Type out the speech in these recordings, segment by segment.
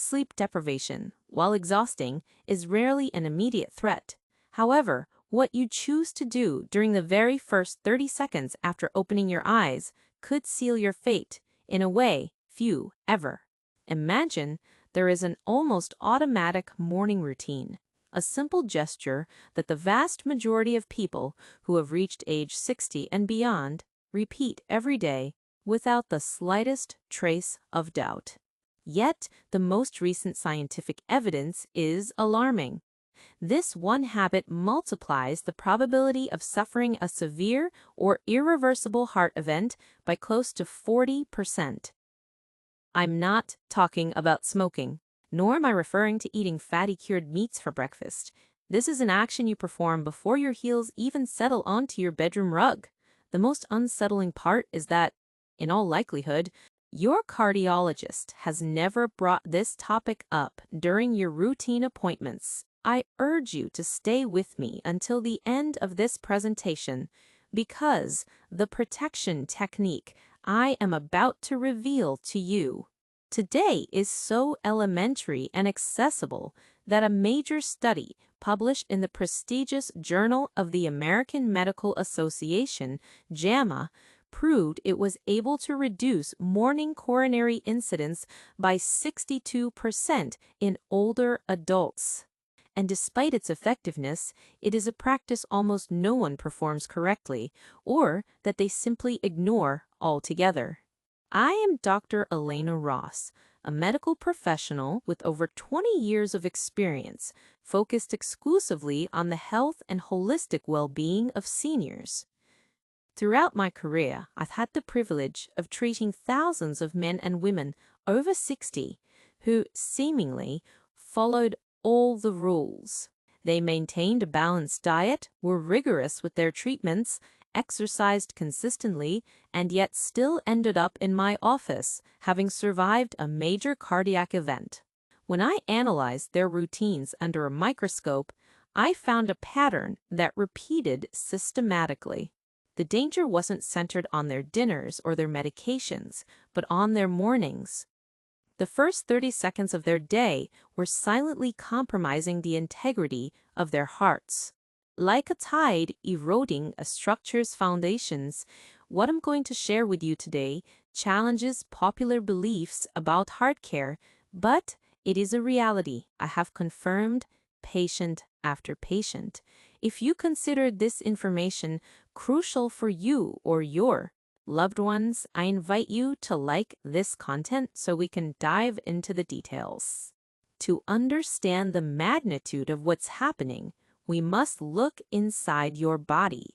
Sleep deprivation, while exhausting, is rarely an immediate threat. However, what you choose to do during the very first 30 seconds after opening your eyes could seal your fate in a way few ever imagine. There is an almost automatic morning routine, a simple gesture that the vast majority of people who have reached age 60 and beyond repeat every day without the slightest trace of doubt. Yet, the most recent scientific evidence is alarming. This one habit multiplies the probability of suffering a severe or irreversible heart event by close to 40%. I'm not talking about smoking, nor am I referring to eating fatty cured meats for breakfast. This is an action you perform before your heels even settle onto your bedroom rug. The most unsettling part is that, in all likelihood, your cardiologist has never brought this topic up during your routine appointments. I urge you to stay with me until the end of this presentation, because the protection technique I am about to reveal to you today is so elementary and accessible that a major study published in the prestigious Journal of the American Medical Association, JAMA, proved it was able to reduce morning coronary incidence by 62% in older adults. And despite its effectiveness, it is a practice almost no one performs correctly, or that they simply ignore altogether. I am Dr. Elena Ross, a medical professional with over 20 years of experience, focused exclusively on the health and holistic well-being of seniors. Throughout my career, I've had the privilege of treating thousands of men and women over 60 who seemingly followed all the rules. They maintained a balanced diet, were rigorous with their treatments, exercised consistently, and yet still ended up in my office, having survived a major cardiac event. When I analyzed their routines under a microscope, I found a pattern that repeated systematically. The danger wasn't centered on their dinners or their medications, but on their mornings. The first 30 seconds of their day were silently compromising the integrity of their hearts. Like a tide eroding a structure's foundations, what I'm going to share with you today challenges popular beliefs about heart care, but it is a reality I have confirmed patient after patient. If you consider this information crucial for you or your loved ones, I invite you to like this content so we can dive into the details. To understand the magnitude of what's happening, we must look inside your body.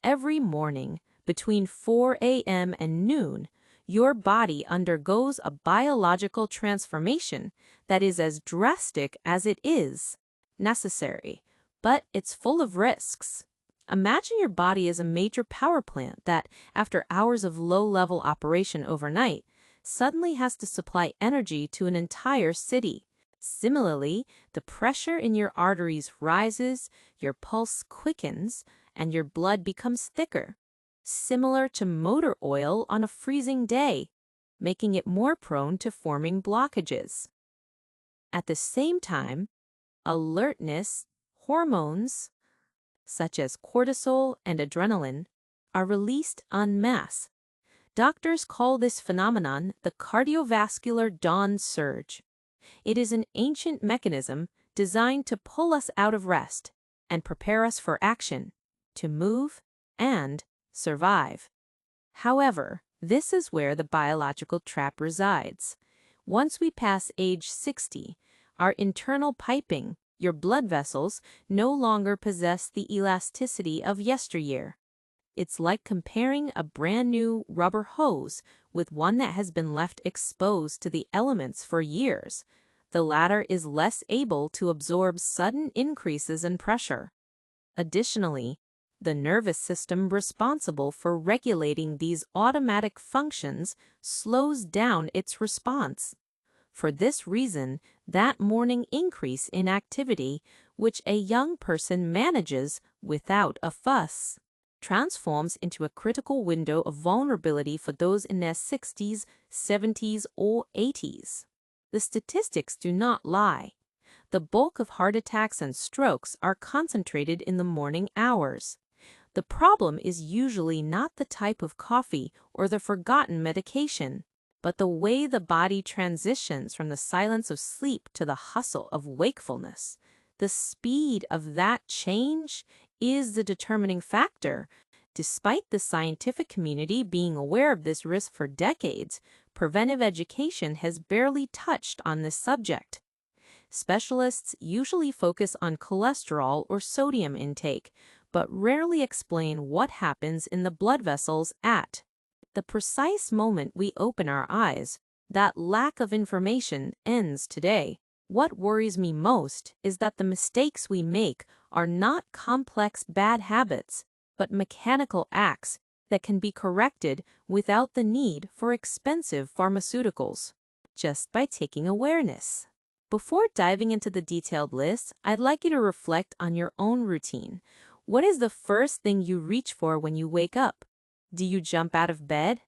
Every morning, between 4 a.m. and noon, your body undergoes a biological transformation that is as drastic as it is necessary, but it's full of risks. Imagine your body as a major power plant that, after hours of low-level operation overnight, suddenly has to supply energy to an entire city. Similarly, the pressure in your arteries rises, your pulse quickens, and your blood becomes thicker, similar to motor oil on a freezing day, making it more prone to forming blockages. At the same time, alertness hormones, such as cortisol and adrenaline, are released en masse. Doctors call this phenomenon the cardiovascular dawn surge. It is an ancient mechanism designed to pull us out of rest and prepare us for action, to move and survive. However, this is where the biological trap resides. Once we pass age 60, our internal piping, your blood vessels, no longer possess the elasticity of yesteryear. It's like comparing a brand new rubber hose with one that has been left exposed to the elements for years. The latter is less able to absorb sudden increases in pressure. Additionally, the nervous system responsible for regulating these automatic functions slows down its response. For this reason, that morning increase in activity, which a young person manages without a fuss, transforms into a critical window of vulnerability for those in their 60s, 70s, or 80s. the statistics do not lie. The bulk of heart attacks and strokes are concentrated in the morning hours. The problem is usually not the type of coffee or the forgotten medication, but the way the body transitions from the silence of sleep to the hustle of wakefulness. The speed of that change is the determining factor. Despite the scientific community being aware of this risk for decades, preventive education has barely touched on this subject. Specialists usually focus on cholesterol or sodium intake, but rarely explain what happens in the blood vessels at the precise moment we open our eyes. That lack of information ends today. What worries me most is that the mistakes we make are not complex bad habits, but mechanical acts that can be corrected without the need for expensive pharmaceuticals, just by taking awareness. Before diving into the detailed list, I'd like you to reflect on your own routine. What is the first thing you reach for when you wake up? Do you jump out of bed?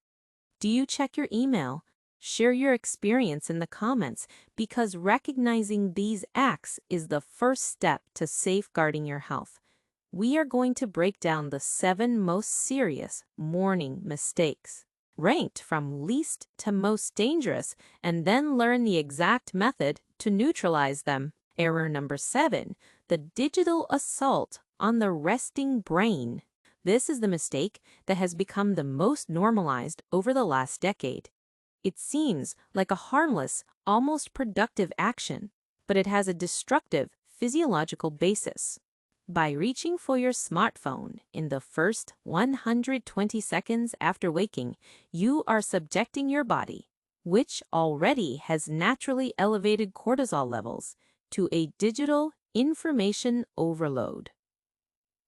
Do you check your email? Share your experience in the comments, because recognizing these acts is the first step to safeguarding your health. We are going to break down the 7 most serious morning mistakes, ranked from least to most dangerous, and then learn the exact method to neutralize them. Error number 7, the digital assault on the resting brain. This is the mistake that has become the most normalized over the last decade. It seems like a harmless, almost productive action, but it has a destructive physiological basis. By reaching for your smartphone in the first 120 seconds after waking, you are subjecting your body, which already has naturally elevated cortisol levels, to a digital information overload.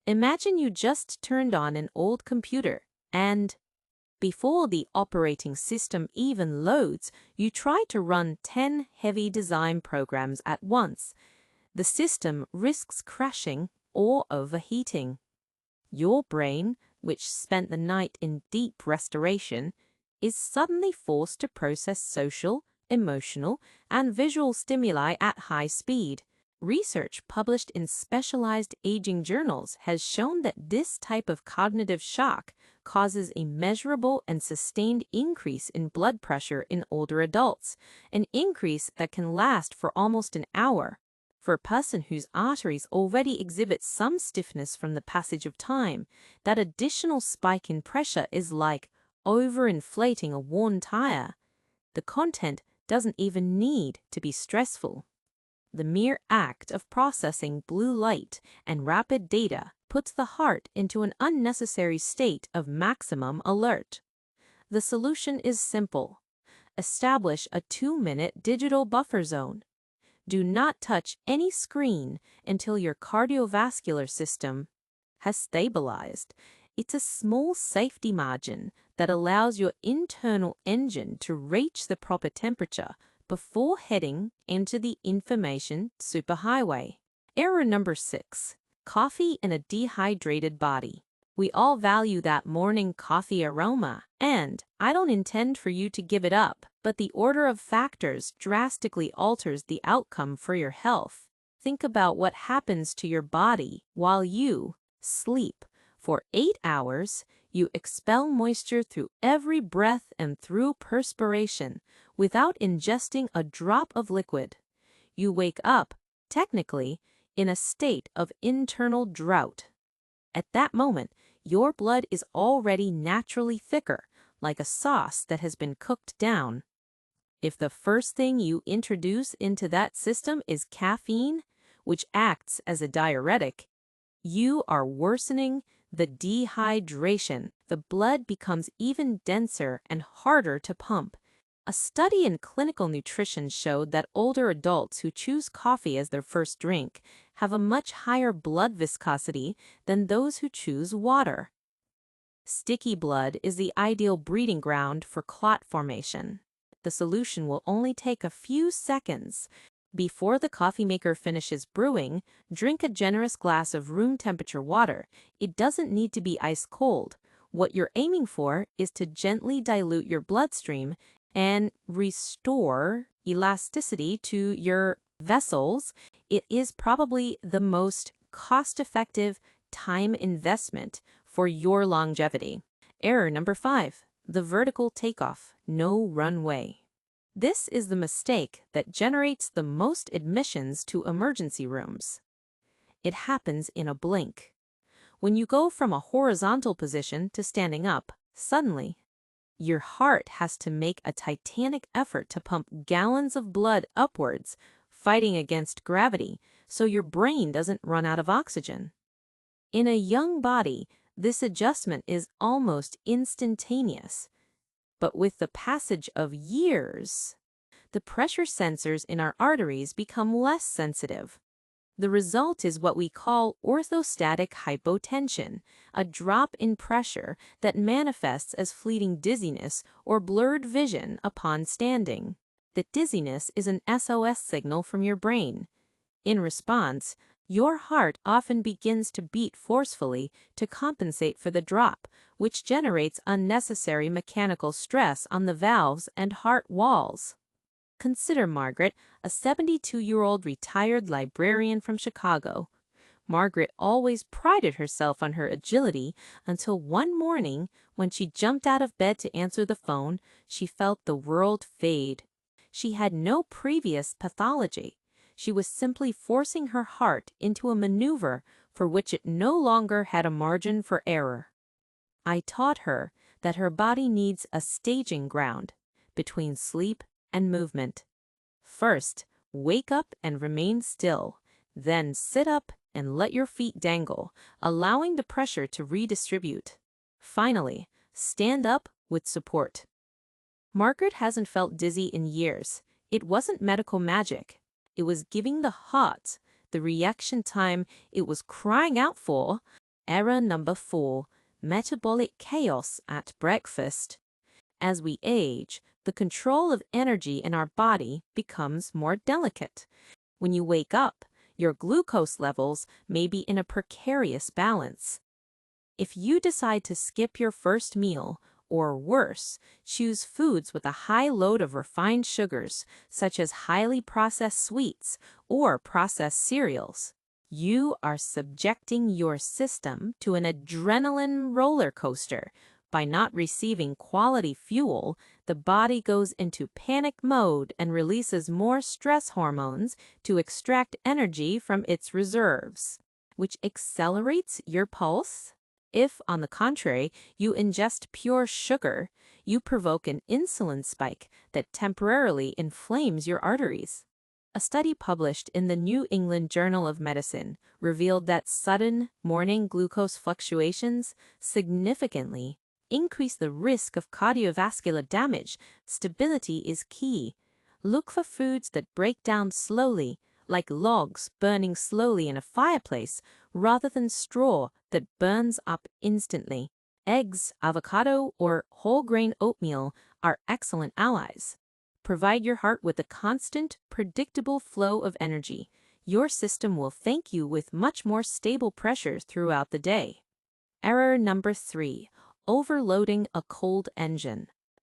Imagine you just turned on an old computer and, before the operating system even loads, you try to run 10 heavy design programs at once. The system risks crashing or overheating. Your brain, which spent the night in deep restoration, is suddenly forced to process social, emotional, and visual stimuli at high speed. Research published in specialized aging journals has shown that this type of cognitive shock causes a measurable and sustained increase in blood pressure in older adults, an increase that can last for almost an hour. For a person whose arteries already exhibit some stiffness from the passage of time, that additional spike in pressure is like overinflating a worn tire. The content doesn't even need to be stressful. The mere act of processing blue light and rapid data puts the heart into an unnecessary state of maximum alert. The solution is simple. Establish a 2-minute digital buffer zone. Do not touch any screen until your cardiovascular system has stabilized. It's a small safety margin that allows your internal engine to reach the proper temperature before heading into the information superhighway. Error number 6, coffee in a dehydrated body. We all value that morning coffee aroma, and I don't intend for you to give it up, but the order of factors drastically alters the outcome for your health. Think about what happens to your body while you sleep. For 8 hours, you expel moisture through every breath and through perspiration without ingesting a drop of liquid. You wake up, technically, in a state of internal drought. At that moment, your blood is already naturally thicker, like a sauce that has been cooked down. If the first thing you introduce into that system is caffeine, which acts as a diuretic, you are worsening the dehydration. The blood becomes even denser and harder to pump. A study in clinical nutrition showed that older adults who choose coffee as their first drink have a much higher blood viscosity than those who choose water. Sticky blood is the ideal breeding ground for clot formation. The solution will only take a few seconds. Before the coffee maker finishes brewing, drink a generous glass of room temperature water. It doesn't need to be ice cold. What you're aiming for is to gently dilute your bloodstream and restore elasticity to your vessels, it is probably the most cost-effective time investment for your longevity. Error number 5, the vertical takeoff, no runway. This is the mistake that generates the most admissions to emergency rooms. It happens in a blink. When you go from a horizontal position to standing up, suddenly, your heart has to make a titanic effort to pump gallons of blood upwards, fighting against gravity, so your brain doesn't run out of oxygen. In a young body, this adjustment is almost instantaneous. But with the passage of years, the pressure sensors in our arteries become less sensitive. The result is what we call orthostatic hypotension, a drop in pressure that manifests as fleeting dizziness or blurred vision upon standing. The dizziness is an SOS signal from your brain. In response, your heart often begins to beat forcefully to compensate for the drop, which generates unnecessary mechanical stress on the valves and heart walls. Consider Margaret, a 72-year-old retired librarian from Chicago. Margaret always prided herself on her agility until one morning, when she jumped out of bed to answer the phone, she felt the world fade. She had no previous pathology. She was simply forcing her heart into a maneuver for which it no longer had a margin for error. I taught her that her body needs a staging ground between sleep and movement. First, wake up and remain still. Then sit up and let your feet dangle, allowing the pressure to redistribute. Finally, stand up with support. Margaret hasn't felt dizzy in years. It wasn't medical magic. It was giving the heart the reaction time it was crying out for. Error number 4, metabolic chaos at breakfast. As we age, the control of energy in our body becomes more delicate. When you wake up, your glucose levels may be in a precarious balance. If you decide to skip your first meal, or worse, choose foods with a high load of refined sugars, such as highly processed sweets or processed cereals, you are subjecting your system to an adrenaline roller coaster. By not receiving quality fuel, the body goes into panic mode and releases more stress hormones to extract energy from its reserves, which accelerates your pulse. If, on the contrary, you ingest pure sugar, you provoke an insulin spike that temporarily inflames your arteries. A study published in the New England Journal of Medicine revealed that sudden morning glucose fluctuations significantly increase the risk of cardiovascular damage. Stability is key. Look for foods that break down slowly, like logs burning slowly in a fireplace, rather than straw that burns up instantly. Eggs, avocado, or whole grain oatmeal are excellent allies. Provide your heart with a constant, predictable flow of energy. Your system will thank you with much more stable pressures throughout the day. Error number 3, overloading a cold engine.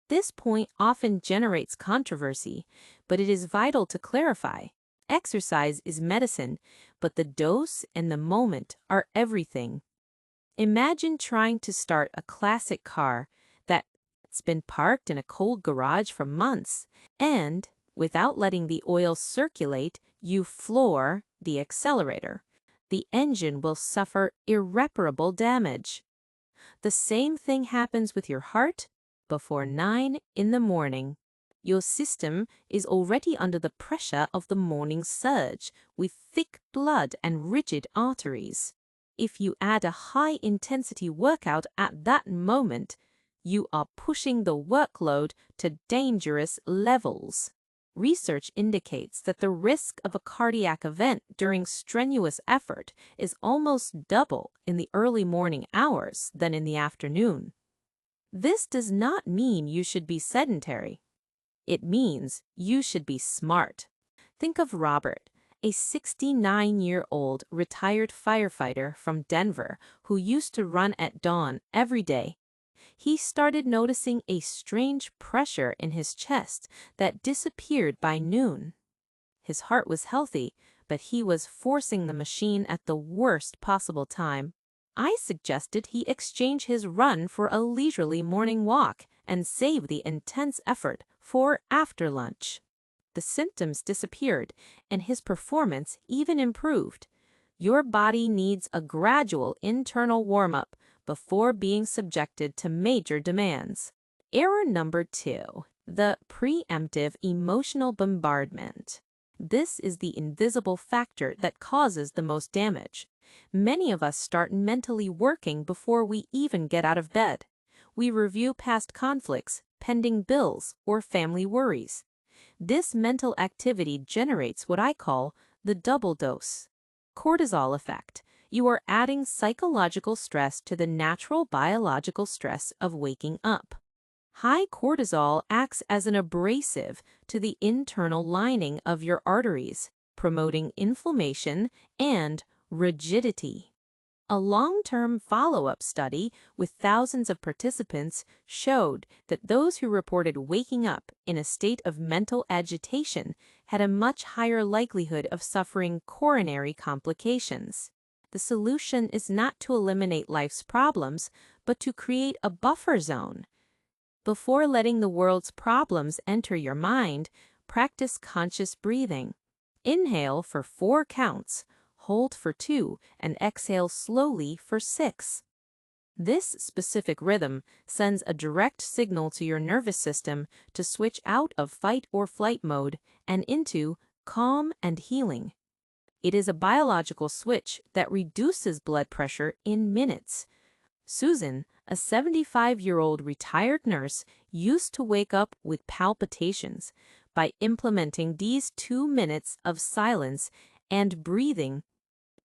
This point often generates controversy, but it is vital to clarify. Exercise is medicine, but the dose and the moment are everything. Imagine trying to start a classic car that's been parked in a cold garage for months, and, without letting the oil circulate, you floor the accelerator. The engine will suffer irreparable damage. The same thing happens with your heart before 9 in the morning. Your system is already under the pressure of the morning surge, with thick blood and rigid arteries. If you add a high-intensity workout at that moment, you are pushing the workload to dangerous levels. Research indicates that the risk of a cardiac event during strenuous effort is almost double in the early morning hours than in the afternoon. This does not mean you should be sedentary. It means you should be smart. Think of Robert, a 69-year-old retired firefighter from Denver who used to run at dawn every day. he started noticing a strange pressure in his chest that disappeared by noon. His heart was healthy, but he was forcing the machine at the worst possible time. I suggested he exchange his run for a leisurely morning walk and save the intense effort for after lunch. The symptoms disappeared, and his performance even improved. Your body needs a gradual internal warm-up before being subjected to major demands. Error number 2, the preemptive emotional bombardment. This is the invisible factor that causes the most damage. Many of us start mentally working before we even get out of bed. We review past conflicts, pending bills, or family worries. This mental activity generates what I call the double dose cortisol effect. You are adding psychological stress to the natural biological stress of waking up. High cortisol acts as an abrasive to the internal lining of your arteries, promoting inflammation and rigidity. A long-term follow-up study with thousands of participants showed that those who reported waking up in a state of mental agitation had a much higher likelihood of suffering coronary complications. The solution is not to eliminate life's problems, but to create a buffer zone. Before letting the world's problems enter your mind, practice conscious breathing. Inhale for 4 counts. Hold for 2, and exhale slowly for 6. This specific rhythm sends a direct signal to your nervous system to switch out of fight or flight mode and into calm and healing. It is a biological switch that reduces blood pressure in minutes. Susan, a 75-year-old retired nurse, used to wake up with palpitations. By implementing these 2 minutes of silence and breathing,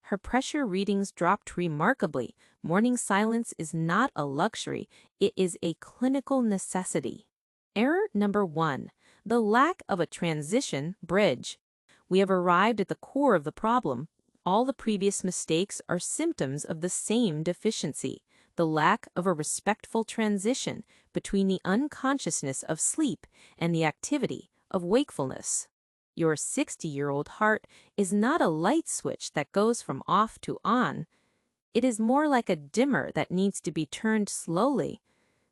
her pressure readings dropped remarkably. Morning silence is not a luxury, it is a clinical necessity. Error number 1, the lack of a transition bridge. We have arrived at the core of the problem. All the previous mistakes are symptoms of the same deficiency, the lack of a respectful transition between the unconsciousness of sleep and the activity of wakefulness. Your 60-year-old heart is not a light switch that goes from off to on. It is more like a dimmer that needs to be turned slowly.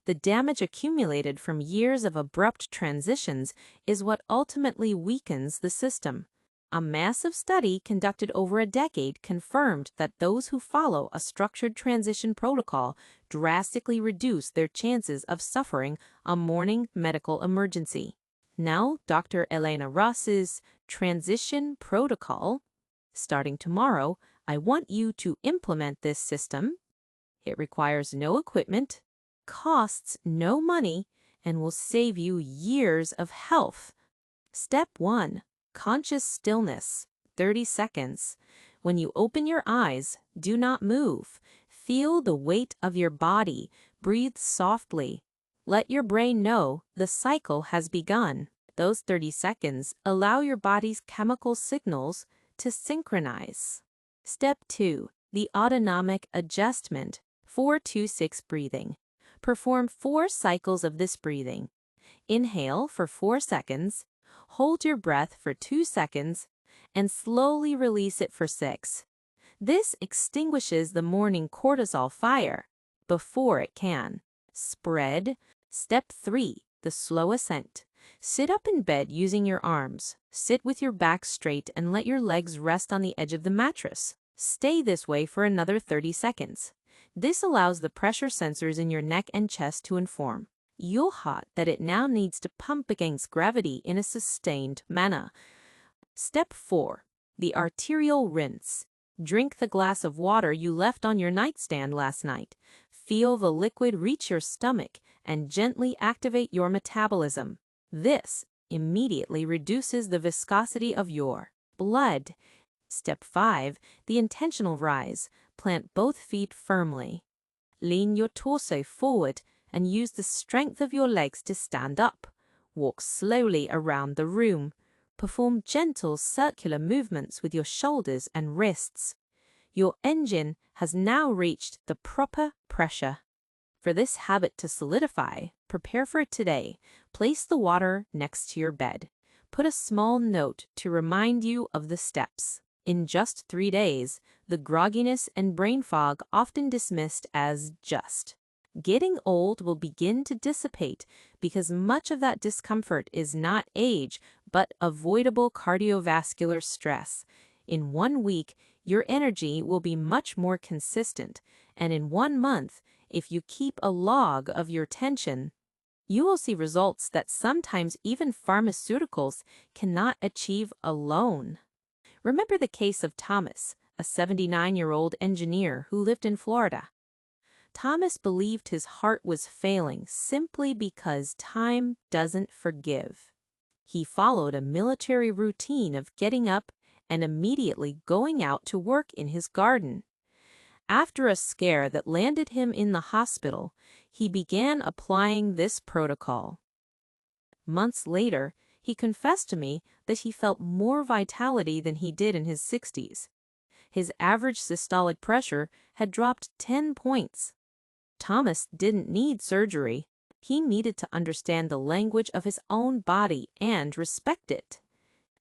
The damage accumulated from years of abrupt transitions is what ultimately weakens the system. A massive study conducted over a decade confirmed that those who follow a structured transition protocol drastically reduce their chances of suffering a morning medical emergency. Now, Dr. Elena Ross's transition protocol. Starting tomorrow, I want you to implement this system. It requires no equipment, costs no money, and will save you years of health. Step 1. Conscious stillness, 30 seconds. When you open your eyes, do not move. Feel the weight of your body. Breathe softly. Let your brain know the cycle has begun. Those 30 seconds allow your body's chemical signals to synchronize. Step 2. The autonomic adjustment, 4-2-6 breathing. Perform 4 cycles of this breathing. Inhale for 4 seconds. Hold your breath for 2 seconds, and slowly release it for 6. This extinguishes the morning cortisol fire before it can spread. Step 3. The slow ascent. Sit up in bed using your arms. Sit with your back straight and let your legs rest on the edge of the mattress. Stay this way for another 30 seconds. This allows the pressure sensors in your neck and chest to inform your heart that it now needs to pump against gravity in a sustained manner. Step 4. The arterial rinse. Drink the glass of water you left on your nightstand last night. Feel the liquid reach your stomach and gently activate your metabolism. This immediately reduces the viscosity of your blood. Step 5. The intentional rise. Plant both feet firmly. Lean your torso forward and use the strength of your legs to stand up. Walk slowly around the room. Perform gentle circular movements with your shoulders and wrists. Your engine has now reached the proper pressure. For this habit to solidify, prepare for it today. Place the water next to your bed. Put a small note to remind you of the steps. In just 3 days, the grogginess and brain fog often dismissed as just. Getting old will begin to dissipate because much of that discomfort is not age, but avoidable cardiovascular stress. In 1 week, your energy will be much more consistent, and in 1 month, if you keep a log of your tension, you will see results that sometimes even pharmaceuticals cannot achieve alone. Remember the case of Thomas, a 79-year-old engineer who lived in Florida. Thomas believed his heart was failing simply because time doesn't forgive. He followed a military routine of getting up and immediately going out to work in his garden. After a scare that landed him in the hospital, he began applying this protocol. Months later, he confessed to me that he felt more vitality than he did in his 60s. His average systolic pressure had dropped 10 points. Thomas didn't need surgery. He needed to understand the language of his own body and respect it.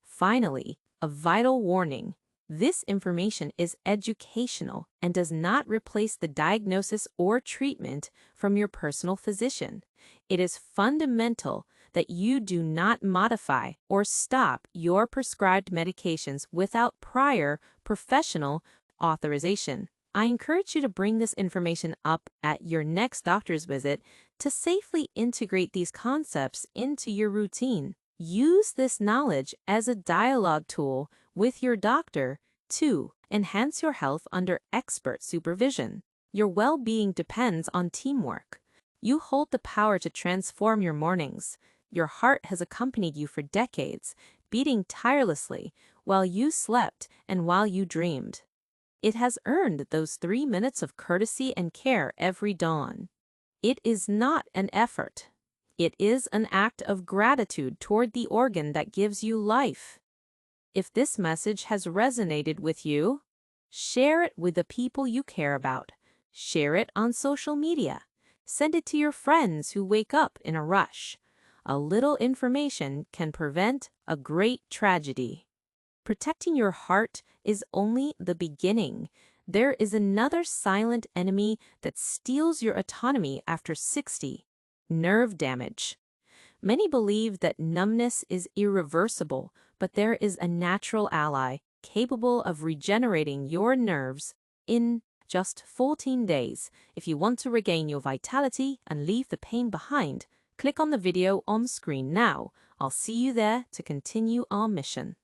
Finally, a vital warning. This information is educational and does not replace the diagnosis or treatment from your personal physician. It is fundamental that you do not modify or stop your prescribed medications without prior professional authorization. I encourage you to bring this information up at your next doctor's visit to safely integrate these concepts into your routine. Use this knowledge as a dialogue tool with your doctor to enhance your health under expert supervision. Your well-being depends on teamwork. You hold the power to transform your mornings. Your heart has accompanied you for decades, beating tirelessly while you slept and while you dreamed. It has earned those 3 minutes of courtesy and care every dawn. It is not an effort. It is an act of gratitude toward the organ that gives you life. If this message has resonated with you, share it with the people you care about. Share it on social media. Send it to your friends who wake up in a rush. A little information can prevent a great tragedy. Protecting your heart is only the beginning. There is another silent enemy that steals your autonomy after 60: nerve damage. Many believe that numbness is irreversible, but there is a natural ally capable of regenerating your nerves in just 14 days. If you want to regain your vitality and leave the pain behind, click on the video on screen now. I'll see you there to continue our mission.